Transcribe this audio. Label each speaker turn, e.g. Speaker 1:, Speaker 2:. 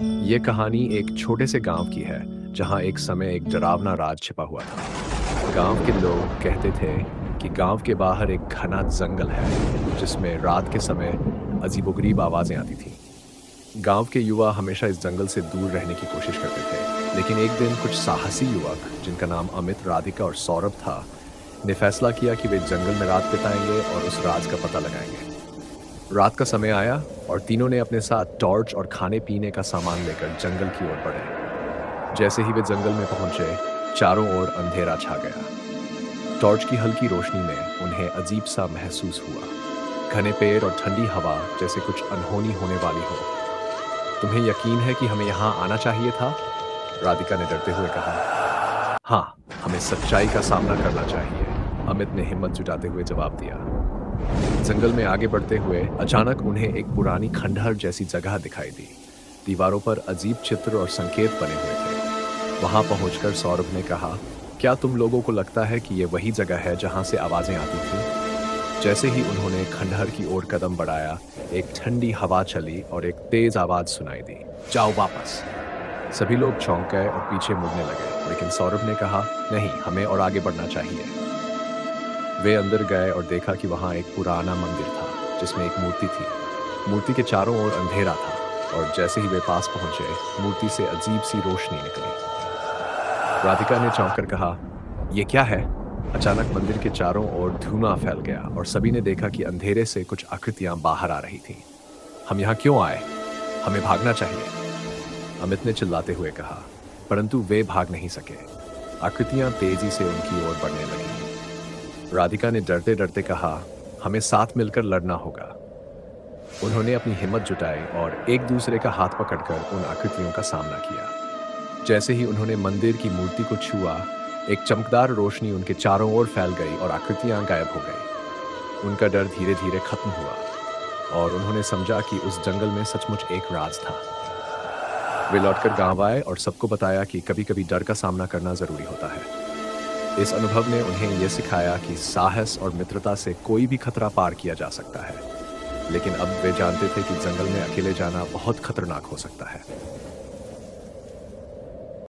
Speaker 1: ये कहानी एक छोटे से गांव की है जहां एक समय एक डरावना राज छिपा हुआ था। गांव के लोग कहते थे कि गांव के बाहर एक घना जंगल है जिसमें रात के समय अजीबोगरीब आवाजें आती थीं। गांव के युवा हमेशा इस जंगल से दूर रहने की कोशिश करते थे, लेकिन एक दिन कुछ साहसी युवक जिनका नाम अमित, राधिका और सौरभ था, ने फैसला किया कि वे जंगल में रात बिताएंगे और उस राज का पता लगाएंगे। रात का समय आया और तीनों ने अपने साथ टॉर्च और खाने पीने का सामान लेकर जंगल की ओर बढ़े। जैसे ही वे जंगल में पहुंचे, चारों ओर अंधेरा छा गया। टॉर्च की हल्की रोशनी में उन्हें अजीब सा महसूस हुआ, घने पेड़ और ठंडी हवा, जैसे कुछ अनहोनी होने वाली हो। तुम्हें यकीन है कि हमें यहाँ आना चाहिए था? राधिका ने डरते हुए कहा। हाँ, हमें सच्चाई का सामना करना चाहिए, अमित ने हिम्मत जुटाते हुए जवाब दिया। जंगल में आगे बढ़ते हुए अचानक उन्हें एक पुरानी खंडहर जैसी जगह दिखाई दी। दीवारों पर अजीब चित्र और संकेत बने हुए थे। वहां पहुंचकर सौरभ ने कहा, क्या तुम लोगों को लगता है कि यह वही जगह है जहां से आवाजें आती थीं? जैसे ही उन्होंने खंडहर की ओर कदम बढ़ाया, एक ठंडी हवा चली और एक तेज आवाज सुनाई दी, जाओ वापस। सभी लोग चौंक गए और पीछे मुड़ने लगे, लेकिन सौरभ ने कहा, नहीं, हमें और आगे बढ़ना चाहिए। वे अंदर गए और देखा कि वहां एक पुराना मंदिर था जिसमें एक मूर्ति थी। मूर्ति के चारों ओर अंधेरा था और जैसे ही वे पास पहुंचे, मूर्ति से अजीब सी रोशनी निकली। राधिका ने चौंक कर कहा, यह क्या है? अचानक मंदिर के चारों ओर धुआं फैल गया और सभी ने देखा कि अंधेरे से कुछ आकृतियां बाहर आ रही थीं। हम यहाँ क्यों आए? हमें भागना चाहिए, अमित ने चिल्लाते हुए कहा, परंतु वे भाग नहीं सके। आकृतियां तेजी से उनकी ओर बढ़ने लगीं। राधिका ने डरते डरते कहा, हमें साथ मिलकर लड़ना होगा। उन्होंने अपनी हिम्मत जुटाई और एक दूसरे का हाथ पकड़कर उन आकृतियों का सामना किया। जैसे ही उन्होंने मंदिर की मूर्ति को छुआ, एक चमकदार रोशनी उनके चारों ओर फैल गई और आकृतियां गायब हो गई। उनका डर धीरे धीरे खत्म हुआ और उन्होंने समझा कि उस जंगल में सचमुच एक राज था। वे लौटकर गांव आए और सबको बताया कि कभी-कभी डर का सामना करना जरूरी होता है। इस अनुभव ने उन्हें यह सिखाया कि साहस और मित्रता से कोई भी खतरा पार किया जा सकता है। लेकिन अब वे जानते थे कि जंगल में अकेले जाना बहुत खतरनाक हो सकता है।